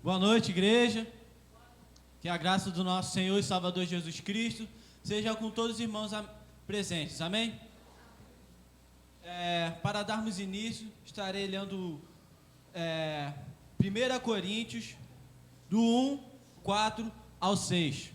Boa noite, igreja. Que a graça do nosso Senhor e Salvador Jesus Cristo seja com todos os irmãos presentes. Amém? Para darmos início, estarei lendo 1 Coríntios, do 1, 4 ao 6.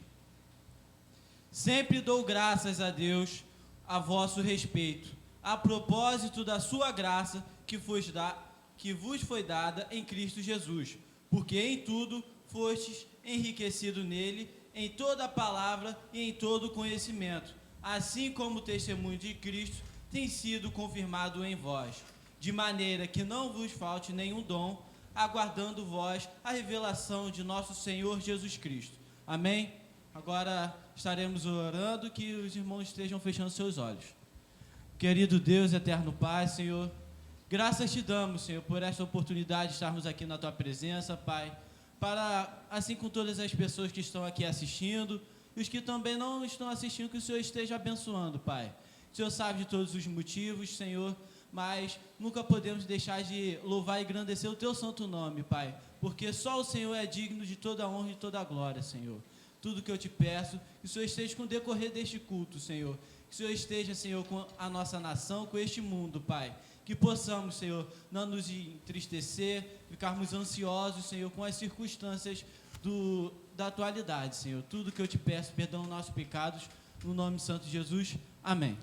Sempre dou graças a Deus a vosso respeito, a propósito da sua graça que vos foi dada em Cristo Jesus, porque em tudo fostes enriquecido nele, em toda palavra e em todo conhecimento, assim como o testemunho de Cristo tem sido confirmado em vós, de maneira que não vos falte nenhum dom, aguardando vós a revelação de nosso Senhor Jesus Cristo. Amém? Agora estaremos orando, que os irmãos estejam fechando seus olhos. Querido Deus, eterno Pai, Senhor, graças te damos, Senhor, por esta oportunidade de estarmos aqui na Tua presença, Pai, para, assim com todas as pessoas que estão aqui assistindo, e os que também não estão assistindo, que o Senhor esteja abençoando, Pai. O Senhor sabe de todos os motivos, Senhor, mas nunca podemos deixar de louvar e engrandecer o Teu santo nome, Pai, porque só o Senhor é digno de toda a honra e toda a glória, Senhor. Tudo que eu te peço, que o Senhor esteja com o decorrer deste culto, Senhor, que o Senhor esteja, Senhor, com a nossa nação, com este mundo, Pai, que possamos, Senhor, não nos entristecer, ficarmos ansiosos, Senhor, com as circunstâncias da atualidade, Senhor. Tudo que eu te peço, perdão os nossos pecados, no nome santo de Jesus. Amém.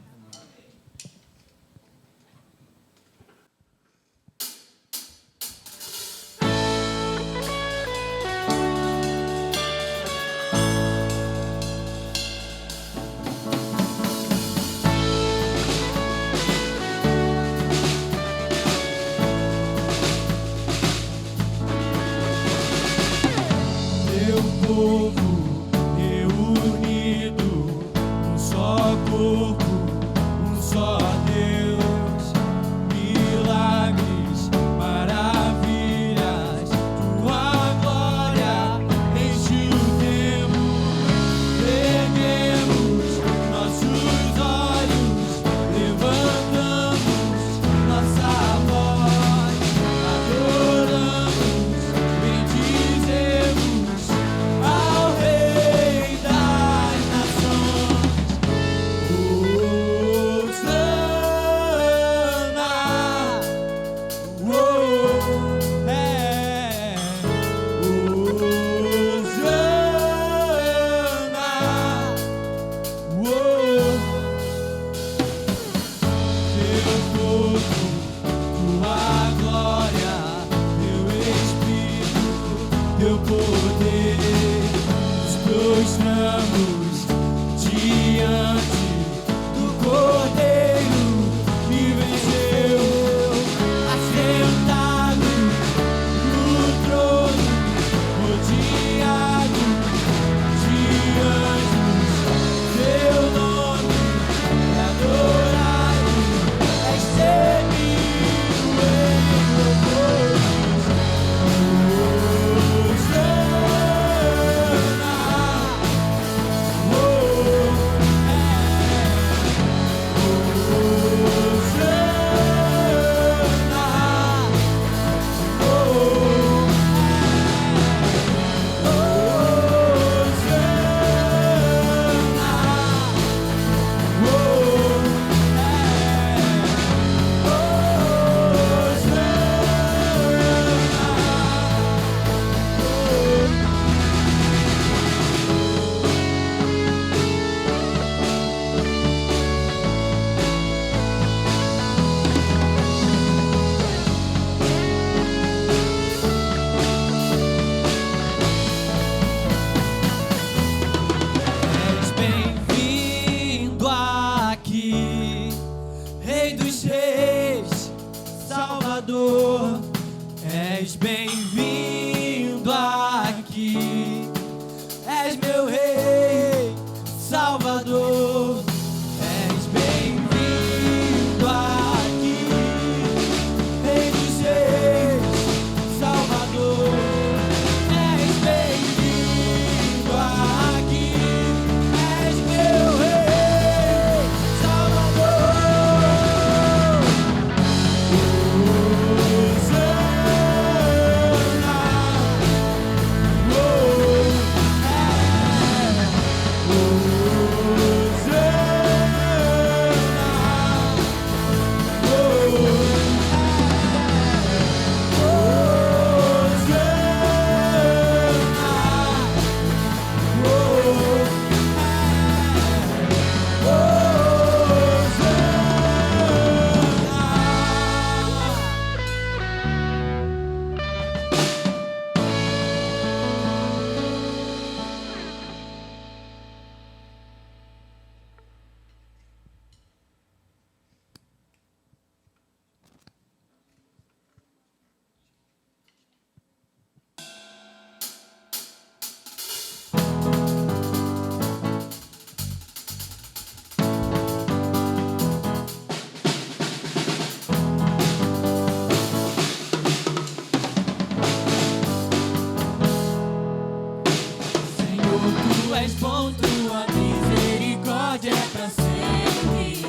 és bom, tua misericórdia é pra sempre.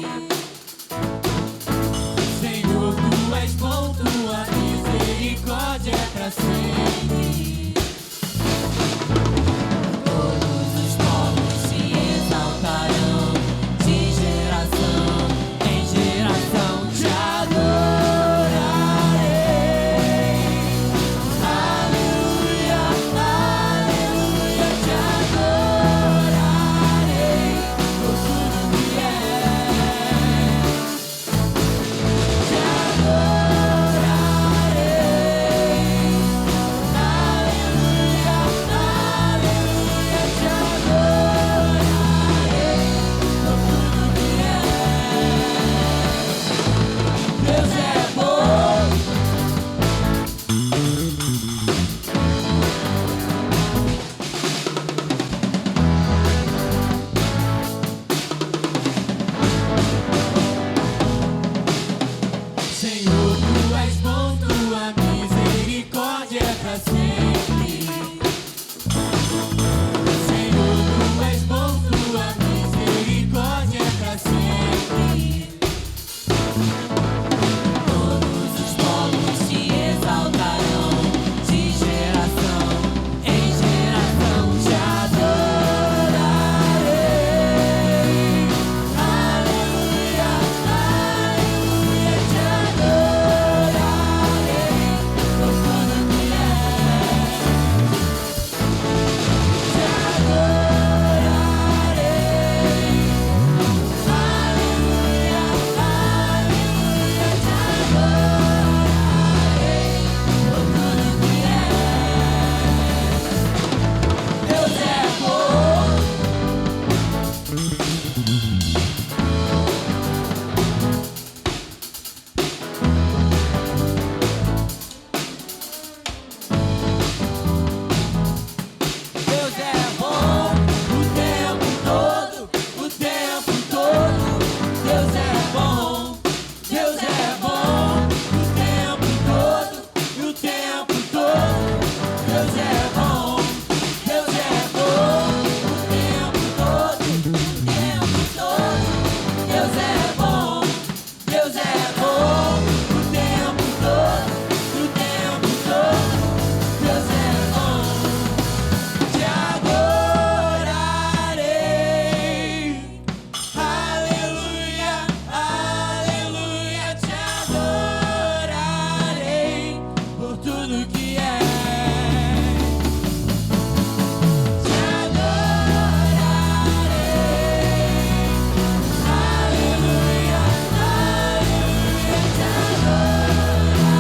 Senhor, tu és bom, tua misericórdia é pra sempre. Todos os povos te exaltarão, de geração em geração te adorarei. Aleluia, aleluia, te adorarei por tudo que és. Te adorarei. Aleluia, aleluia, te adorarei por tudo que és. Deus é bom. Senhor, tu és bom, tua misericórdia é pra sempre. Senhor, tu és bom, tua misericórdia é pra sempre. Todos os povos te exaltarão, de geração em geração te adorarei. Aleluia, aleluia, te adorarei por tudo que és. Te adorarei. Aleluia, aleluia, te adorarei por tudo que és. Deus é bom. Deus é bom o tempo todo, o tempo todo. Deus é bom, Deus é bom o tempo todo, o tempo todo. Deus é bom, Deus é bom o tempo todo, o tempo todo. Deus é bom, Deus é bom o tempo todo, o tempo todo. Deus é bom. Te adorarei. Aleluia, aleluia, te adorarei por tudo que és. Te adorarei. Aleluia, aleluia, te adorarei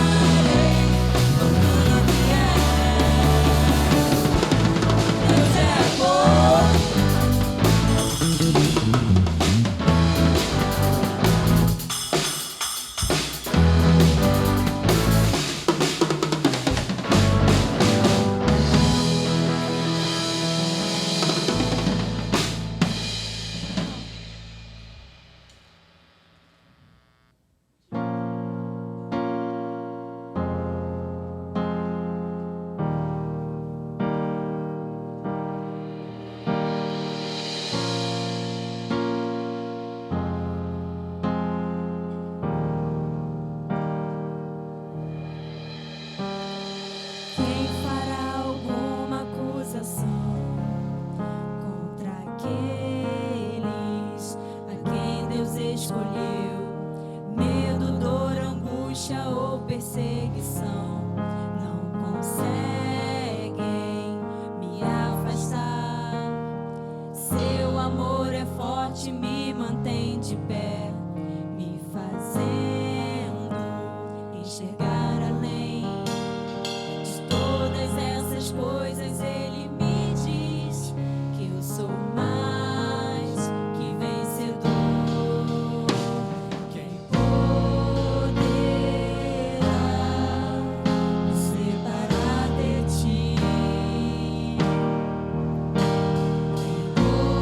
por tudo que és. Deus é bom. Quem fará alguma acusação contra aqueles a quem Deus escolheu? Medo, dor, angústia ou perseguição não conseguem me afastar. Seu amor é forte, me mantém de pé, me fazendo enxergar além de todas essas coisas. Ele me diz que eu sou mais que vencedor. Quem poderá me separar de ti? Quem poderá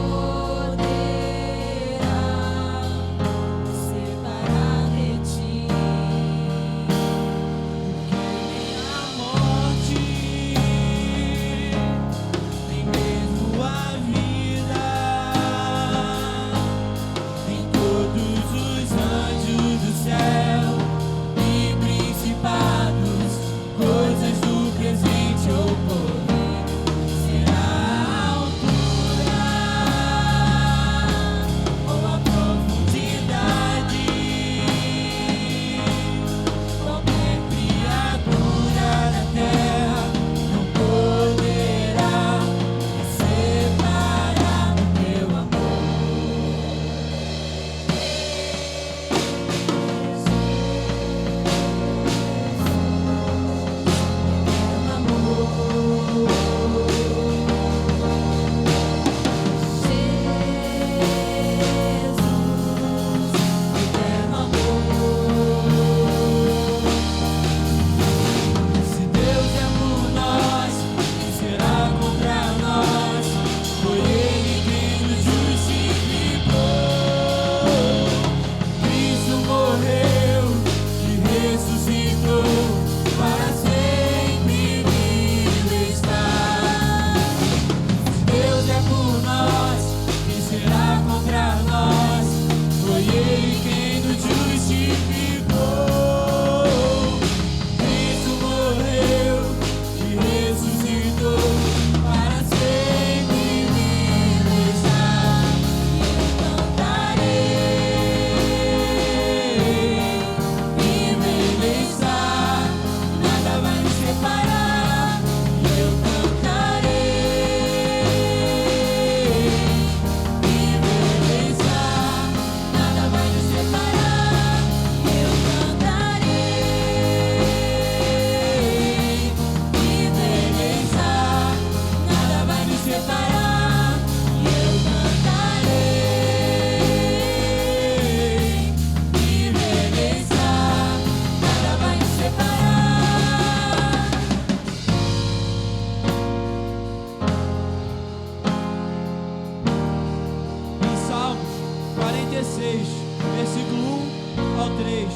3.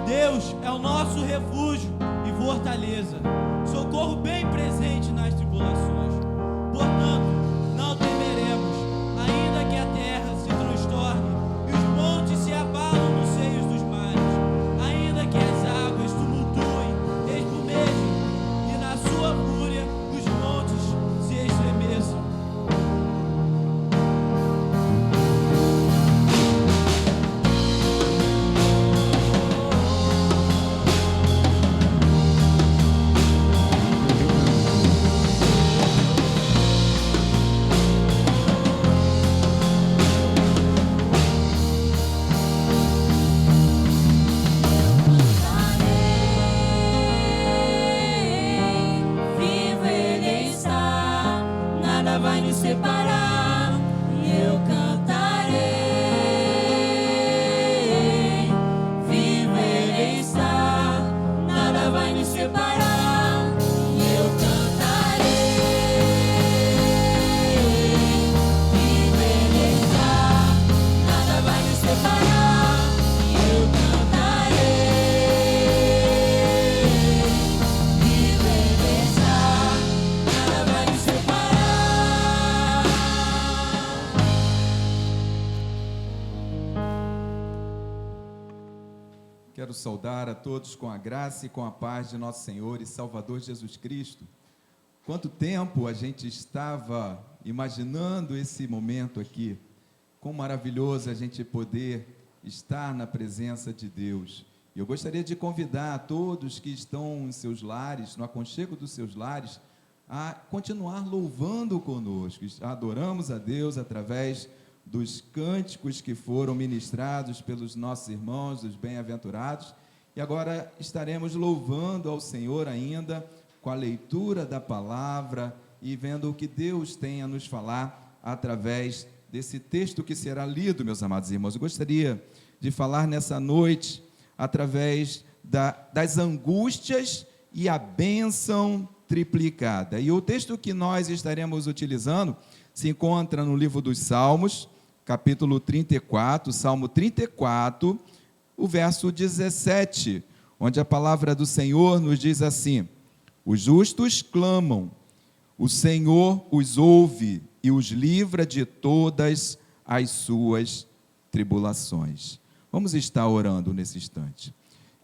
Deus é o nosso refúgio e fortaleza, socorro bem presente nas tribulações. Portanto, não temeremos, ainda que a terra se transtorne e os montes se abalam nos seios dos mares, ainda que as águas tumultuem, espumejem e na sua fúria os montes se estremeçam. Vivo Ele está, nada vai nos separar. E eu cantarei. Vivo Ele está, nada vai nos separar. E eu cantarei. Vivo Ele está, nada vai nos separar. E eu cantarei. Vivo Ele está, nada vai nos separar. Quero saudar a todos com a graça e com a paz de nosso Senhor e Salvador Jesus Cristo. Quanto tempo a gente estava imaginando esse momento aqui. Quão maravilhoso a gente poder estar na presença de Deus. E eu gostaria de convidar a todos que estão em seus lares, no aconchego dos seus lares, a continuar louvando conosco. Adoramos a Deus através dos cânticos que foram ministrados pelos nossos irmãos, dos bem-aventurados, e agora estaremos louvando ao Senhor ainda com a leitura da palavra e vendo o que Deus tem a nos falar através desse texto que será lido, meus amados irmãos. Eu gostaria de falar nessa noite através das angústias e a bênção triplicada. E o texto que nós estaremos utilizando se encontra no livro dos Salmos, capítulo 34, Salmo 34, o verso 17, onde a palavra do Senhor nos diz assim: os justos clamam, o Senhor os ouve e os livra de todas as suas tribulações. Vamos estar orando nesse instante.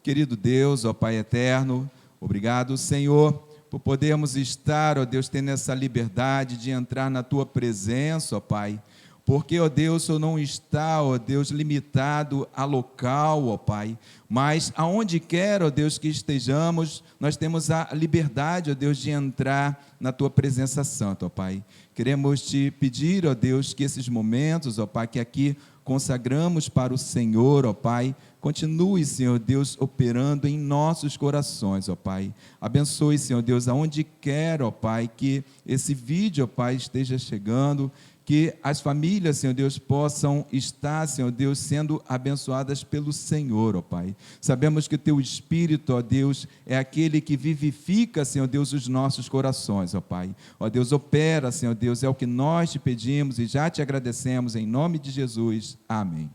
Querido Deus, ó Pai eterno, obrigado, Senhor, por podermos estar, ó Deus, tendo essa liberdade de entrar na Tua presença, ó Pai, porque, ó Deus, o Senhor não está, ó Deus, limitado a local, ó Pai, mas aonde quer, ó Deus, que estejamos, nós temos a liberdade, ó Deus, de entrar na Tua presença santa, ó Pai. Queremos Te pedir, ó Deus, que esses momentos, ó Pai, que aqui consagramos para o Senhor, ó Pai, continue, Senhor Deus, operando em nossos corações, ó Pai. Abençoe, Senhor Deus, aonde quer, ó Pai, que esse vídeo, ó Pai, esteja chegando, que as famílias, Senhor Deus, possam estar, Senhor Deus, sendo abençoadas pelo Senhor, ó Pai. Sabemos que o Teu Espírito, ó Deus, é aquele que vivifica, Senhor Deus, os nossos corações, ó Pai. Ó Deus, opera, Senhor Deus, é o que nós Te pedimos e já Te agradecemos, em nome de Jesus. Amém.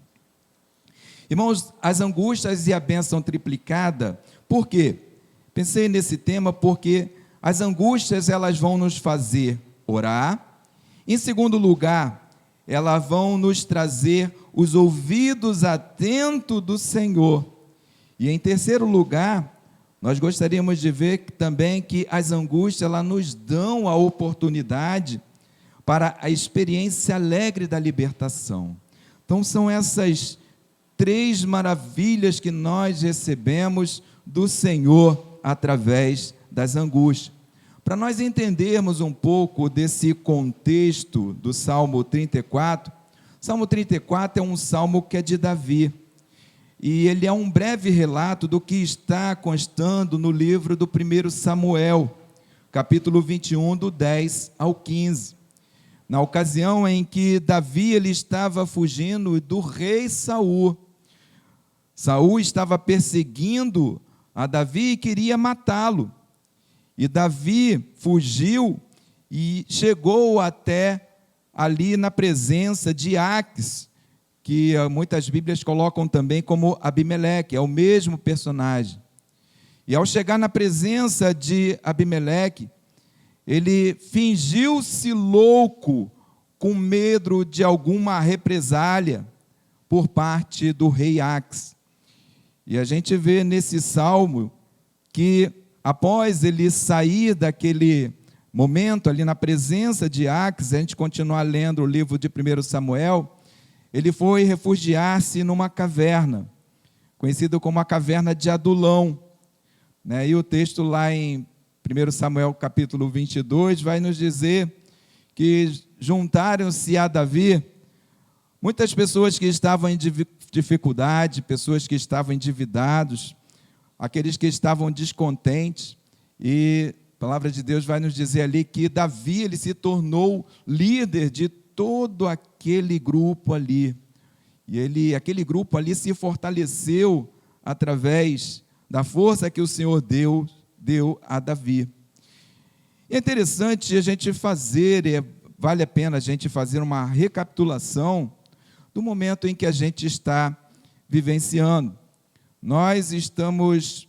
Irmãos, as angústias e a bênção triplicada, por quê? Pensei nesse tema porque as angústias, elas vão nos fazer orar. Em segundo lugar, elas vão nos trazer os ouvidos atentos do Senhor. E em terceiro lugar, nós gostaríamos de ver também que as angústias, elas nos dão a oportunidade para a experiência alegre da libertação. Então são essas três maravilhas que nós recebemos do Senhor através das angústias. Para nós entendermos um pouco desse contexto do Salmo 34, Salmo 34 é um salmo que é de Davi, e ele é um breve relato do que está constando no livro do 1 Samuel, capítulo 21, do 10 ao 15. Na ocasião em que Davi ele estava fugindo do rei Saul. Saul estava perseguindo a Davi e queria matá-lo. E Davi fugiu e chegou até ali na presença de Aques, que muitas Bíblias colocam também como Abimeleque, é o mesmo personagem. E ao chegar na presença de Abimeleque, ele fingiu-se louco com medo de alguma represália por parte do rei Ax. E a gente vê nesse salmo que, após ele sair daquele momento ali na presença de Ax, a gente continuar lendo o livro de 1 Samuel, ele foi refugiar-se numa caverna, conhecida como a caverna de Adulão. E o texto lá em 1 Samuel capítulo 22 vai nos dizer que juntaram-se a Davi muitas pessoas que estavam em dificuldade, pessoas que estavam endividados, aqueles que estavam descontentes, e a palavra de Deus vai nos dizer ali que Davi ele se tornou líder de todo aquele grupo ali, e aquele grupo ali se fortaleceu através da força que o Senhor deu a Davi. É interessante a gente vale a pena a gente fazer uma recapitulação do momento em que a gente está vivenciando. Nós estamos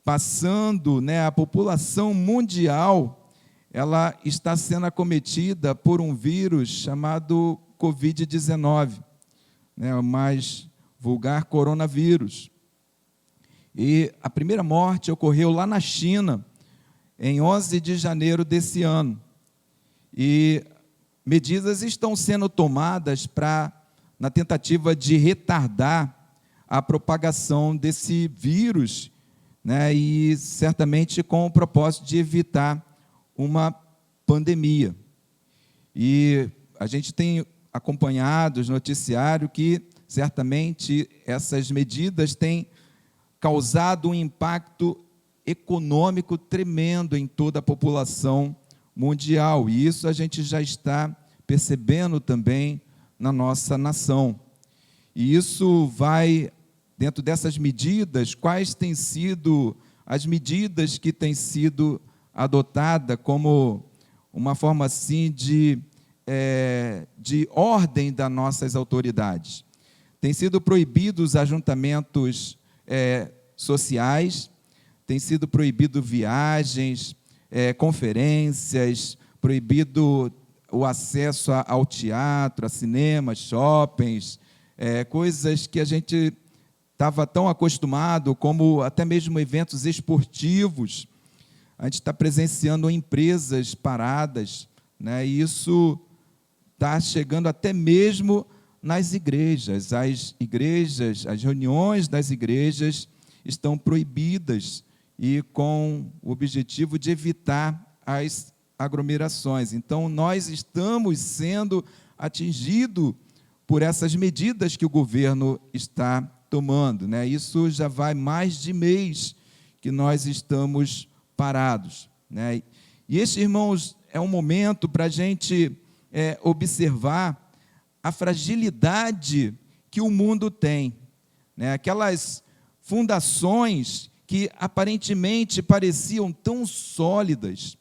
passando, a população mundial, ela está sendo acometida por um vírus chamado Covid-19, o mais vulgar coronavírus. E a primeira morte ocorreu lá na China, em 11 de janeiro desse ano. E medidas estão sendo tomadas na tentativa de retardar a propagação desse vírus, e certamente com o propósito de evitar uma pandemia. E a gente tem acompanhado os noticiários que certamente essas medidas têm causado um impacto econômico tremendo em toda a população mundial, e isso a gente já está percebendo também na nossa nação. E isso vai, dentro dessas medidas, quais têm sido as medidas que têm sido adotadas como uma forma assim de ordem das nossas autoridades. Tem sido proibidos os ajuntamentos sociais, tem sido proibido viagens, conferências, proibido o acesso ao teatro, a cinemas, shoppings, coisas que a gente estava tão acostumado, como até mesmo eventos esportivos. A gente está presenciando empresas paradas, e isso está chegando até mesmo nas igrejas. As reuniões das igrejas estão proibidas e com o objetivo de evitar as aglomerações. Então, nós estamos sendo atingidos por essas medidas que o governo está tomando. Isso já vai mais de mês que nós estamos parados. E este, irmãos, é um momento para a gente observar a fragilidade que o mundo tem. Aquelas fundações que aparentemente pareciam tão sólidas,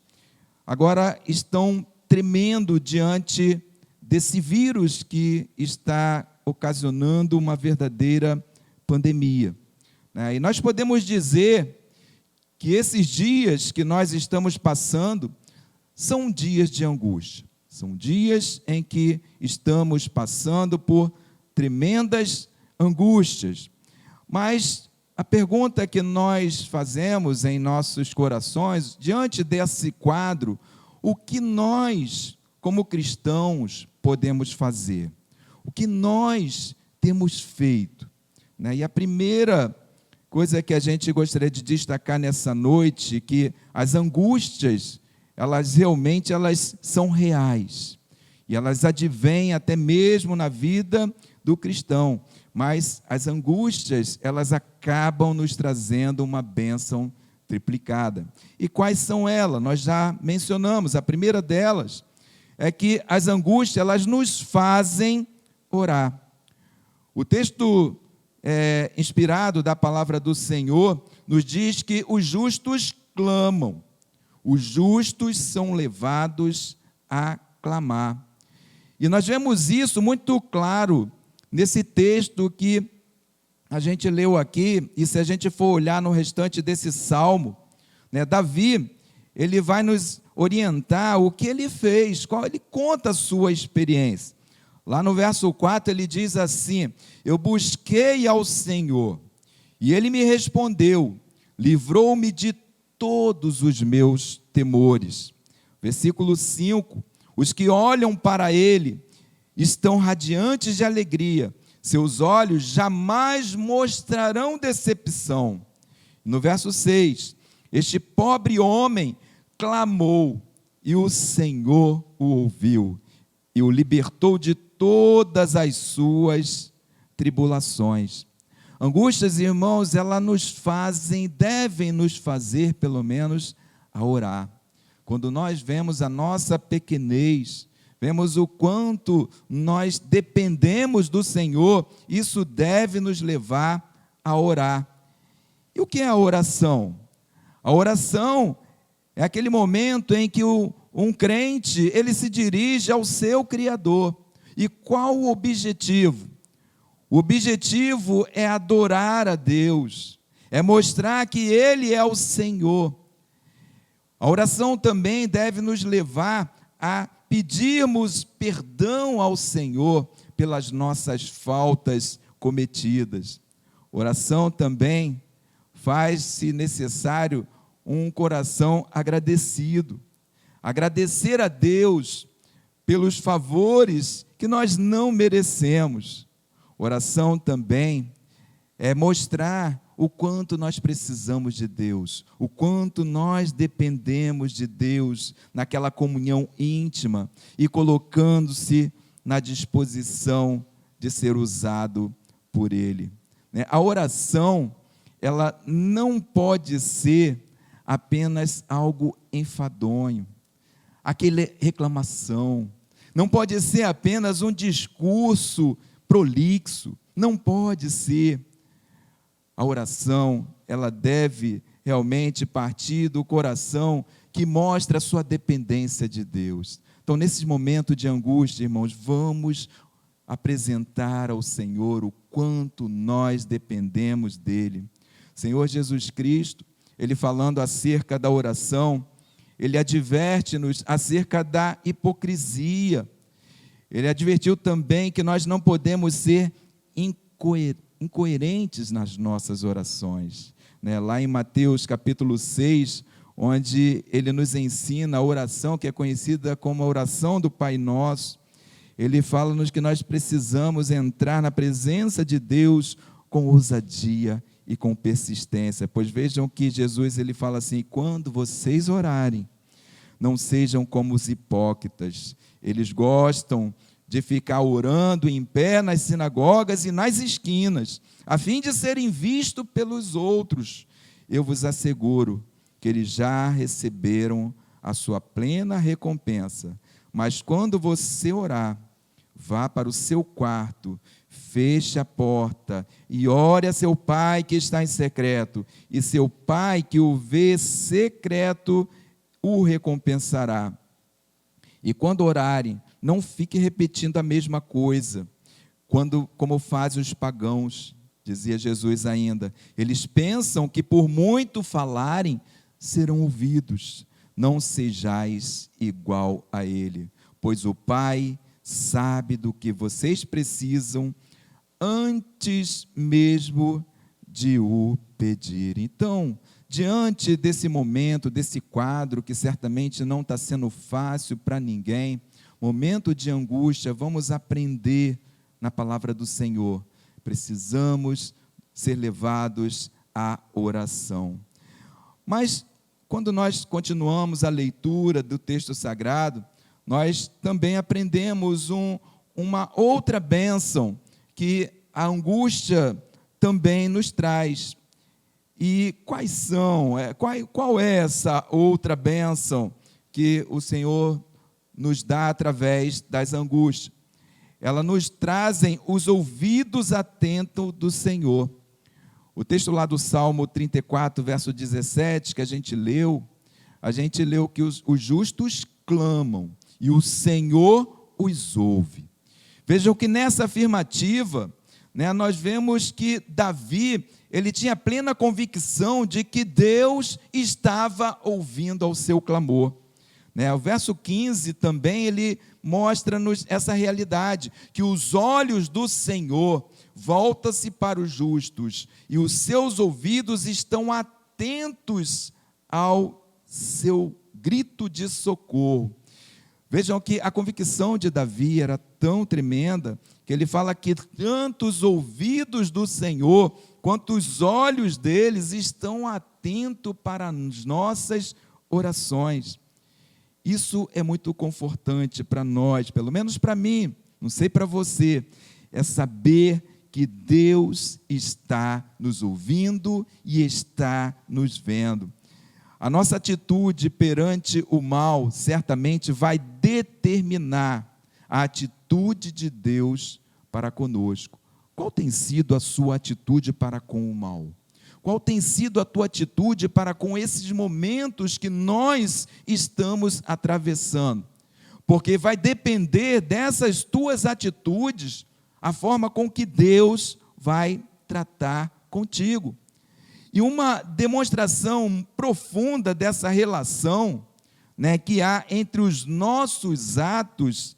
agora estão tremendo diante desse vírus que está ocasionando uma verdadeira pandemia. E nós podemos dizer que esses dias que nós estamos passando são dias de angústia, são dias em que estamos passando por tremendas angústias. Mas a pergunta que nós fazemos em nossos corações, diante desse quadro, o que nós, como cristãos, podemos fazer? O que nós temos feito? E a primeira coisa que a gente gostaria de destacar nessa noite, que as angústias, elas realmente são reais. E elas advêm até mesmo na vida do cristão. Mas as angústias, elas acabam nos trazendo uma bênção triplicada. E quais são elas? Nós já mencionamos. A primeira delas é que as angústias, elas nos fazem orar. O texto inspirado da palavra do Senhor nos diz que os justos clamam, os justos são levados a clamar. E nós vemos isso muito claro nesse texto que a gente leu aqui, e se a gente for olhar no restante desse salmo, né, Davi, ele vai nos orientar o que ele fez, ele conta a sua experiência. Lá no verso 4 ele diz assim: eu busquei ao Senhor, e Ele me respondeu, livrou-me de todos os meus temores. Versículo 5, os que olham para Ele estão radiantes de alegria, seus olhos jamais mostrarão decepção. No verso 6, este pobre homem clamou, e o Senhor o ouviu, e o libertou de todas as suas tribulações. Angústias, irmãos, elas devem nos fazer, pelo menos, a orar. Quando nós vemos a nossa pequenez, vemos o quanto nós dependemos do Senhor, isso deve nos levar a orar. E o que é a oração? A oração é aquele momento em que um crente, ele se dirige ao seu Criador. E qual o objetivo? O objetivo é adorar a Deus, é mostrar que Ele é o Senhor. A oração também deve nos levar a pedirmos perdão ao Senhor pelas nossas faltas cometidas. Oração também faz-se necessário um coração agradecido. Agradecer a Deus pelos favores que nós não merecemos. Oração também é mostrar o quanto nós precisamos de Deus, o quanto nós dependemos de Deus naquela comunhão íntima e colocando-se na disposição de ser usado por Ele. A oração, ela não pode ser apenas algo enfadonho, aquela reclamação, não pode ser apenas um discurso prolixo, não pode ser. A oração, ela deve realmente partir do coração que mostra a sua dependência de Deus. Então, nesse momento de angústia, irmãos, vamos apresentar ao Senhor o quanto nós dependemos dEle. Senhor Jesus Cristo, Ele falando acerca da oração, Ele adverte-nos acerca da hipocrisia. Ele advertiu também que nós não podemos ser incoerentes nas nossas orações. Lá em Mateus capítulo 6, onde ele nos ensina a oração que é conhecida como a oração do Pai Nosso, ele fala-nos que nós precisamos entrar na presença de Deus com ousadia e com persistência. Pois vejam que Jesus ele fala assim: quando vocês orarem, não sejam como os hipócritas. Eles gostam de ficar orando em pé nas sinagogas e nas esquinas, a fim de serem vistos pelos outros. Eu vos asseguro que eles já receberam a sua plena recompensa. Mas quando você orar, vá para o seu quarto, feche a porta e ore a seu pai que está em secreto, e seu pai que o vê secreto o recompensará. E quando orarem, não fique repetindo a mesma coisa, como fazem os pagãos, dizia Jesus ainda. Eles pensam que por muito falarem, serão ouvidos. Não sejais igual a ele, pois o Pai sabe do que vocês precisam antes mesmo de o pedir. Então, diante desse momento, desse quadro que certamente não está sendo fácil para ninguém, momento de angústia, vamos aprender na palavra do Senhor. Precisamos ser levados à oração. Mas, quando nós continuamos a leitura do texto sagrado, nós também aprendemos uma outra bênção que a angústia também nos traz. E quais são? Qual é essa outra bênção que o Senhor nos dá através das angústias? Ela nos trazem os ouvidos atentos do Senhor. O texto lá do Salmo 34, verso 17, que a gente leu que os justos clamam e o Senhor os ouve. Vejam que nessa afirmativa, né, nós vemos que Davi, ele tinha plena convicção de que Deus estava ouvindo ao seu clamor. O verso 15 também, ele mostra-nos essa realidade, que os olhos do Senhor voltam-se para os justos, e os seus ouvidos estão atentos ao seu grito de socorro. Vejam que a convicção de Davi era tão tremenda, que ele fala que tanto os ouvidos do Senhor, quanto os olhos deles estão atentos para as nossas orações. Isso é muito confortante para nós, pelo menos para mim, não sei para você, é saber que Deus está nos ouvindo e está nos vendo. A nossa atitude perante o mal certamente vai determinar a atitude de Deus para conosco. Qual tem sido a sua atitude para com o mal? Qual tem sido a tua atitude para com esses momentos que nós estamos atravessando? Porque vai depender dessas tuas atitudes a forma com que Deus vai tratar contigo. E uma demonstração profunda dessa relação, né, que há entre os nossos atos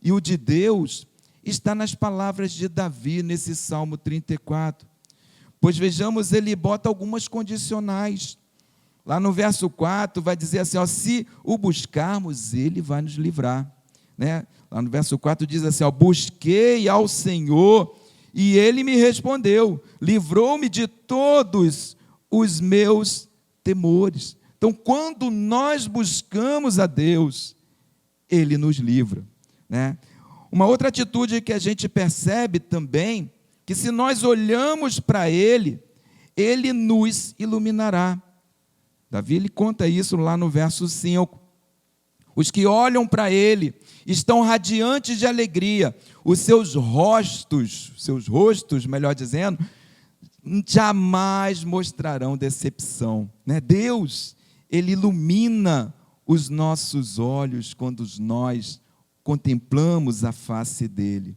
e o de Deus, está nas palavras de Davi, nesse Salmo 34. Pois vejamos, ele bota algumas condicionais. Lá no verso 4 vai dizer assim, ó, se o buscarmos, ele vai nos livrar. Lá no verso 4 diz assim, ó, busquei ao Senhor e ele me respondeu, livrou-me de todos os meus temores. Então, quando nós buscamos a Deus, ele nos livra. Uma outra atitude que a gente percebe também, que se nós olhamos para ele, ele nos iluminará. Davi, ele conta isso lá no verso 5. Os que olham para ele estão radiantes de alegria, os seus rostos, melhor dizendo, jamais mostrarão decepção. Deus, ele ilumina os nossos olhos quando nós contemplamos a face dele.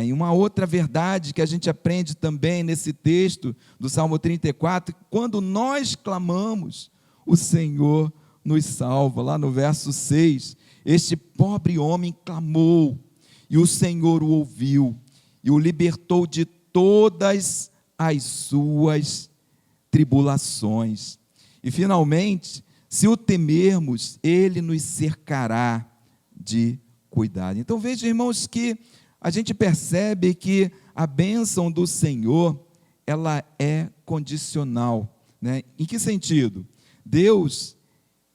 E uma outra verdade que a gente aprende também nesse texto do Salmo 34, quando nós clamamos, o Senhor nos salva. Lá no verso 6, este pobre homem clamou, e o Senhor o ouviu, e o libertou de todas as suas tribulações. E finalmente, se o temermos, ele nos cercará de cuidado. Então veja, irmãos, que a gente percebe que a bênção do Senhor, ela é condicional. Em que sentido? Deus,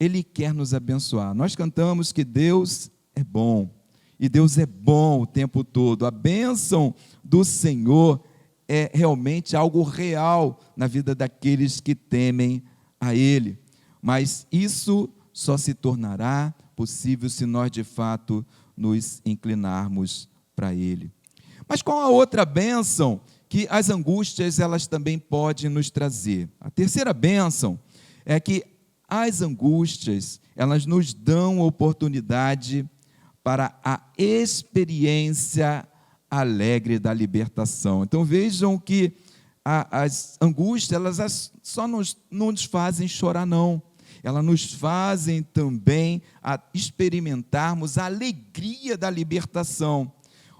ele quer nos abençoar. Nós cantamos que Deus é bom, e Deus é bom o tempo todo. A bênção do Senhor é realmente algo real na vida daqueles que temem a Ele. Mas isso só se tornará possível se nós de fato nos inclinarmos para Ele. Mas qual a outra bênção que as angústias elas também podem nos trazer? A terceira bênção é que as angústias elas nos dão oportunidade para a experiência alegre da libertação. Então vejam que as angústias elas só não nos fazem chorar, não. Elas nos fazem também experimentarmos a alegria da libertação.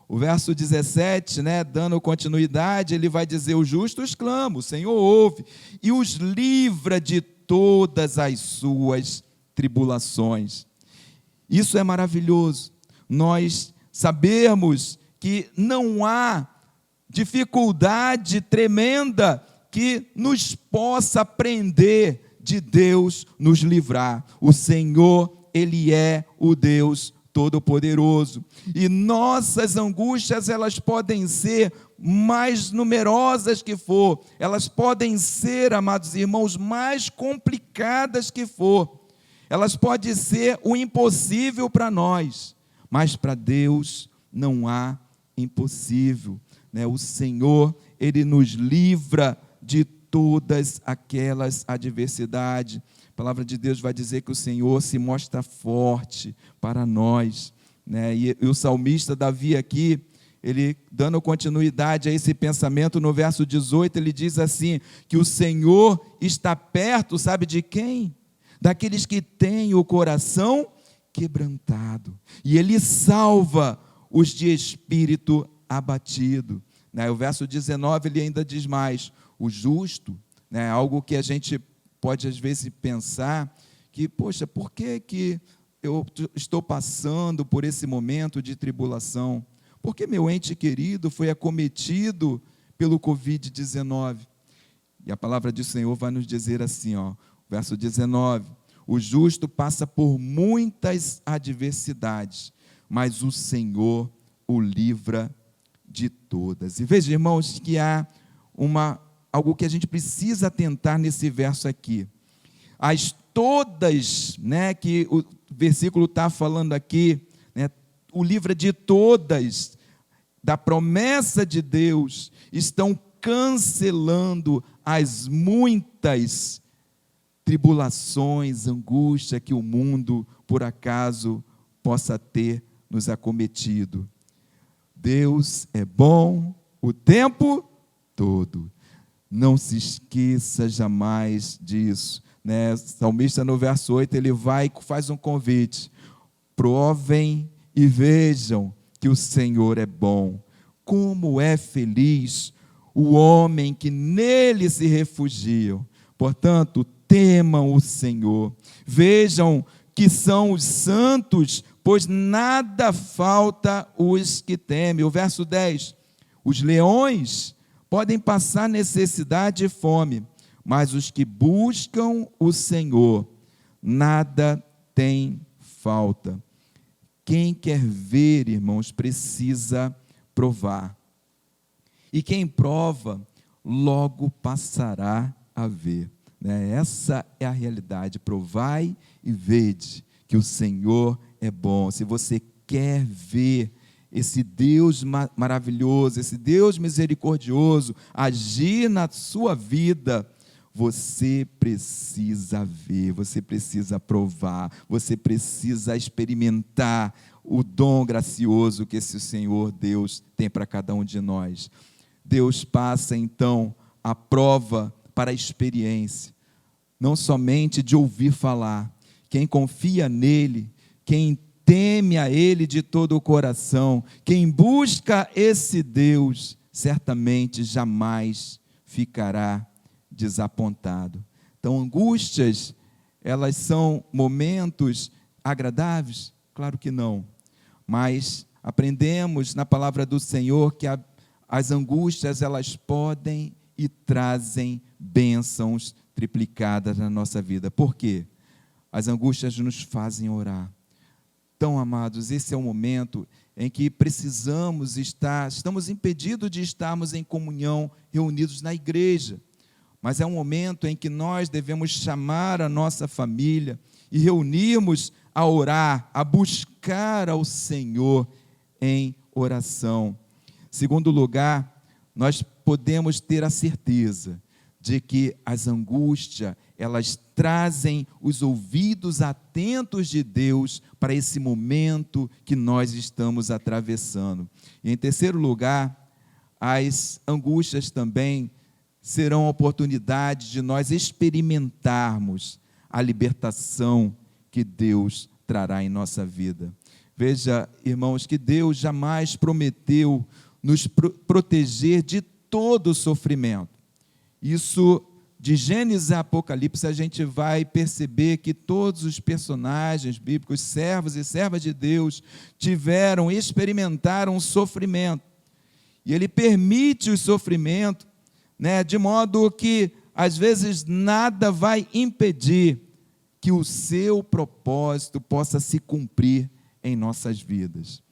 O verso 17, dando continuidade, ele vai dizer, os justos clamam, o Senhor ouve, e os livra de todas as suas tribulações. Isso é maravilhoso. Nós sabemos que não há dificuldade tremenda que nos possa prender de Deus nos livrar. O Senhor, ele é o Deus Todo-Poderoso. E nossas angústias, elas podem ser mais numerosas que for, elas podem ser, amados irmãos, mais complicadas que for, elas podem ser o impossível para nós, mas para Deus não há impossível. O Senhor, ele nos livra de todas aquelas adversidades. A palavra de Deus vai dizer que o Senhor se mostra forte para nós. E o salmista Davi aqui, ele, dando continuidade a esse pensamento, no verso 18, ele diz assim, que o Senhor está perto, sabe de quem? Daqueles que têm o coração quebrantado. E ele salva os de espírito abatido. O verso 19, ele ainda diz mais, o justo, algo que a gente pode às vezes pensar, que, poxa, por que eu estou passando por esse momento de tribulação? Porque meu ente querido foi acometido pelo Covid-19. E a palavra do Senhor vai nos dizer assim, verso 19, o justo passa por muitas adversidades, mas o Senhor o livra de todas. E veja, irmãos, que há algo que a gente precisa atentar nesse verso aqui. As todas, que o versículo está falando aqui, o livra de todas, da promessa de Deus, estão cancelando as muitas tribulações, angústia que o mundo, por acaso, possa ter nos acometido. Deus é bom o tempo todo. Não se esqueça jamais disso. O salmista, no verso 8, ele vai e faz um convite. Provem e vejam que o Senhor é bom. Como é feliz o homem que nele se refugia. Portanto, temam o Senhor. Vejam que são os santos, pois nada falta os que temem. O verso 10. Os leões podem passar necessidade e fome, mas os que buscam o Senhor, nada tem falta. Quem quer ver, irmãos, precisa provar. E quem prova, logo passará a ver. Essa é a realidade. Provai e vede que o Senhor é bom. Se você quer ver esse Deus maravilhoso, esse Deus misericordioso agir na sua vida, você precisa ver, você precisa provar, você precisa experimentar o dom gracioso que esse Senhor Deus tem para cada um de nós. Deus passa então a prova para a experiência, não somente de ouvir falar. Quem confia nele, quem teme a ele de todo o coração, quem busca esse Deus, certamente jamais ficará desapontado. Então, angústias, elas são momentos agradáveis? Claro que não. Mas aprendemos na palavra do Senhor que as angústias, elas podem e trazem bênçãos triplicadas na nossa vida. Por quê? As angústias nos fazem orar. Então, amados, esse é o momento em que estamos impedidos de estarmos em comunhão, reunidos na igreja. Mas é um momento em que nós devemos chamar a nossa família e reunirmos a orar, a buscar ao Senhor em oração. Segundo lugar, nós podemos ter a certeza de que as angústias, elas trazem os ouvidos atentos de Deus para esse momento que nós estamos atravessando. E em terceiro lugar, as angústias também serão oportunidades de nós experimentarmos a libertação que Deus trará em nossa vida. Veja, irmãos, que Deus jamais prometeu nos proteger de todo sofrimento. Isso, de Gênesis a Apocalipse, a gente vai perceber que todos os personagens bíblicos, servos e servas de Deus, experimentaram sofrimento. E Ele permite o sofrimento, de modo que, às vezes, nada vai impedir que o seu propósito possa se cumprir em nossas vidas.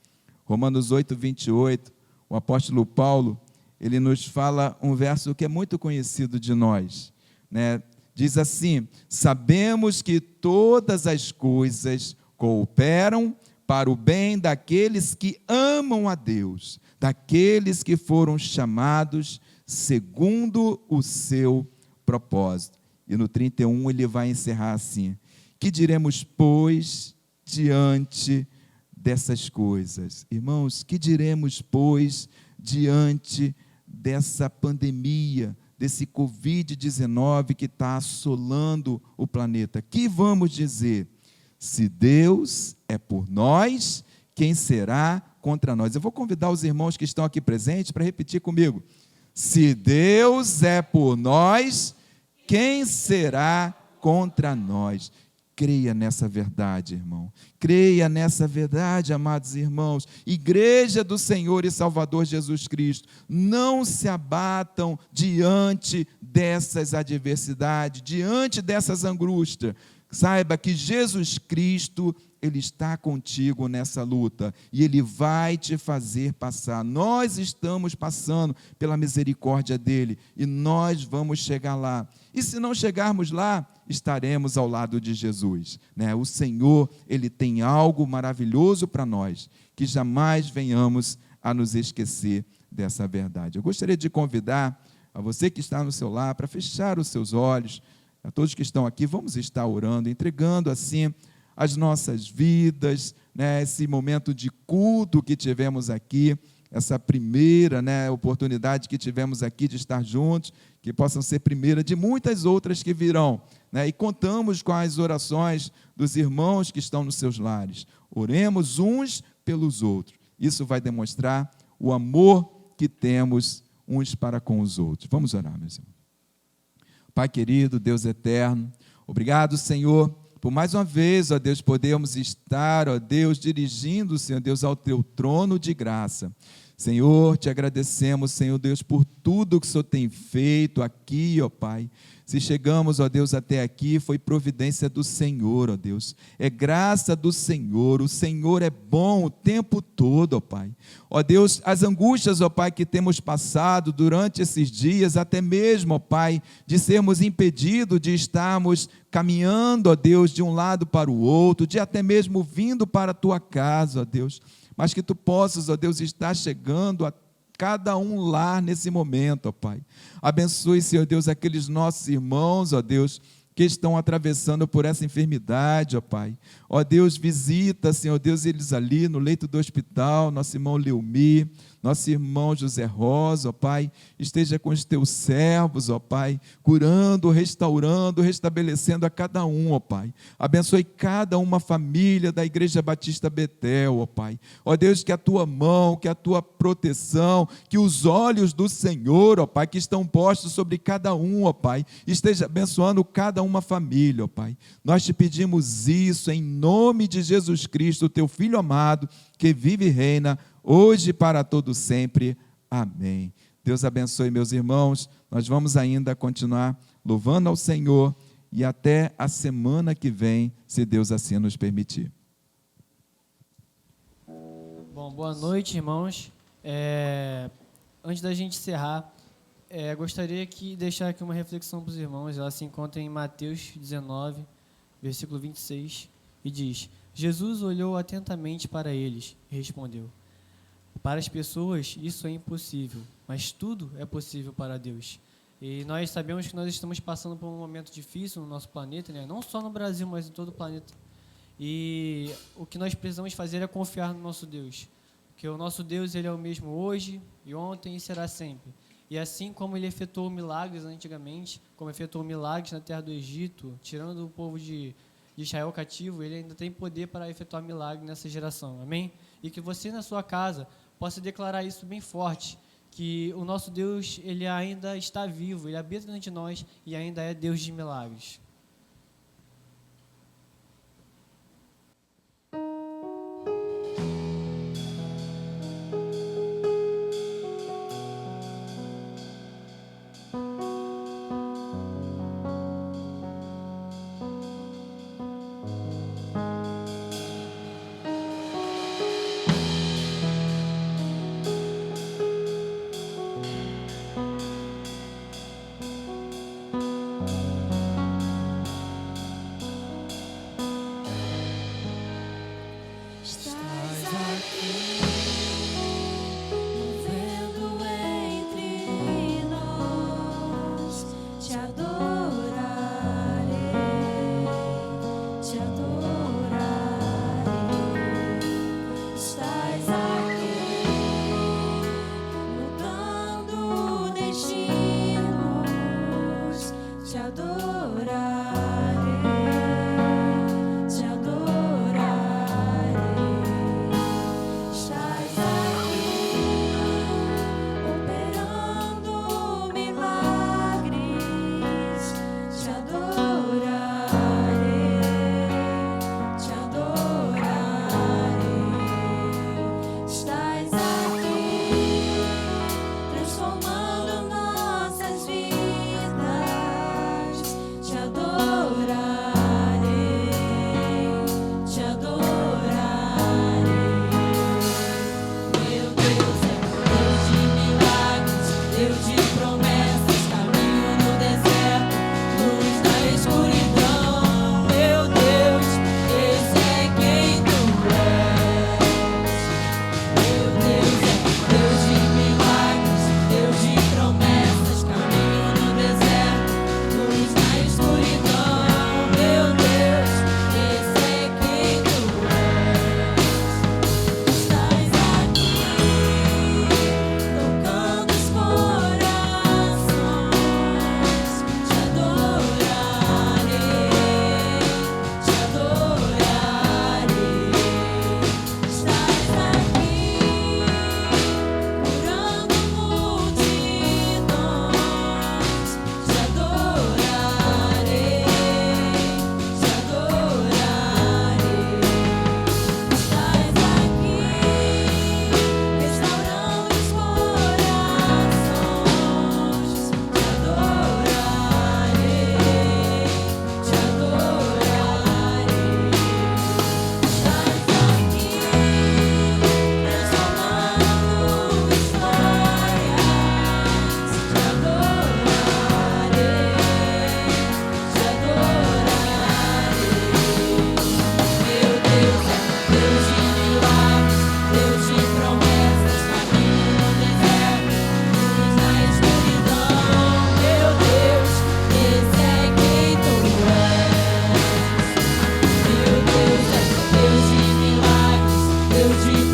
Romanos 8, 28, o apóstolo Paulo, ele nos fala um verso que é muito conhecido de nós, Diz assim: sabemos que todas as coisas cooperam para o bem daqueles que amam a Deus, daqueles que foram chamados segundo o seu propósito. E no 31 ele vai encerrar assim: que diremos, pois, diante dessas coisas. Irmãos, que diremos, pois, diante dessa pandemia, desse Covid-19 que está assolando o planeta? Que vamos dizer? Se Deus é por nós, quem será contra nós? Eu vou convidar os irmãos que estão aqui presentes para repetir comigo. Se Deus é por nós, quem será contra nós? Creia nessa verdade, irmão. Creia nessa verdade, amados irmãos. Igreja do Senhor e Salvador Jesus Cristo, não se abatam diante dessas adversidades, diante dessas angústias. Saiba que Jesus Cristo, Ele está contigo nessa luta e Ele vai te fazer passar. Nós estamos passando pela misericórdia dEle e nós vamos chegar lá. E se não chegarmos lá, estaremos ao lado de Jesus, né? O Senhor, Ele tem algo maravilhoso para nós, que jamais venhamos a nos esquecer dessa verdade. Eu gostaria de convidar a você que está no seu lar para fechar os seus olhos. A todos que estão aqui, vamos estar orando, entregando assim as nossas vidas, né, esse momento de culto que tivemos aqui, essa primeira, né, oportunidade que tivemos aqui de estar juntos, que possam ser primeira de muitas outras que virão, né, e contamos com as orações dos irmãos que estão nos seus lares. Oremos uns pelos outros. Isso vai demonstrar o amor que temos uns para com os outros. Vamos orar, meus irmãos. Pai querido, Deus eterno, obrigado, Senhor, por mais uma vez, ó Deus, podemos estar, ó Deus, dirigindo, Senhor Deus, ao Teu trono de graça. Senhor, te agradecemos, Senhor Deus, por tudo que o Senhor tem feito aqui, ó Pai. Se chegamos, ó Deus, até aqui, foi providência do Senhor, ó Deus. É graça do Senhor, o Senhor é bom o tempo todo, ó Pai. Ó Deus, as angústias, ó Pai, que temos passado durante esses dias, até mesmo, ó Pai, de sermos impedidos de estarmos caminhando, ó Deus, de um lado para o outro, de até mesmo vindo para a Tua casa, ó Deus. Mas que Tu possas, ó Deus, estar chegando a cada um lar nesse momento, ó Pai. Abençoe, Senhor Deus, aqueles nossos irmãos, ó Deus, que estão atravessando por essa enfermidade, ó Pai. Ó Deus, visita, Senhor Deus, eles ali no leito do hospital, nosso irmão Leumi, nosso irmão José Rosa, ó Pai, esteja com os Teus servos, ó Pai, curando, restaurando, restabelecendo a cada um, ó Pai. Abençoe cada uma família da Igreja Batista Betel, ó Pai. Ó Deus, que a Tua mão, que a Tua proteção, que os olhos do Senhor, ó Pai, que estão postos sobre cada um, ó Pai, esteja abençoando cada uma família, ó Pai. Nós te pedimos isso em nome de Jesus Cristo, Teu Filho amado, que vive e reina hoje e para todo sempre. Amém. Deus abençoe, meus irmãos. Nós vamos ainda continuar louvando ao Senhor e até a semana que vem, se Deus assim nos permitir. Bom, boa noite, irmãos. Antes da gente encerrar, gostaria de deixar aqui uma reflexão para os irmãos. Ela se encontra em Mateus 19, versículo 26, e diz: Jesus olhou atentamente para eles e respondeu: para as pessoas isso é impossível, mas tudo é possível para Deus. E nós sabemos que nós estamos passando por um momento difícil no nosso planeta, né? Não só no Brasil, mas em todo o planeta. E o que nós precisamos fazer é confiar no nosso Deus, porque o nosso Deus, Ele é o mesmo hoje e ontem e será sempre. E assim como Ele efetuou milagres antigamente, como efetuou milagres na terra do Egito, tirando o povo de Israel cativo, Ele ainda tem poder para efetuar milagres nessa geração, amém? E que você na sua casa possa declarar isso bem forte, que o nosso Deus, Ele ainda está vivo, Ele habita dentro de nós e ainda é Deus de milagres. cheio de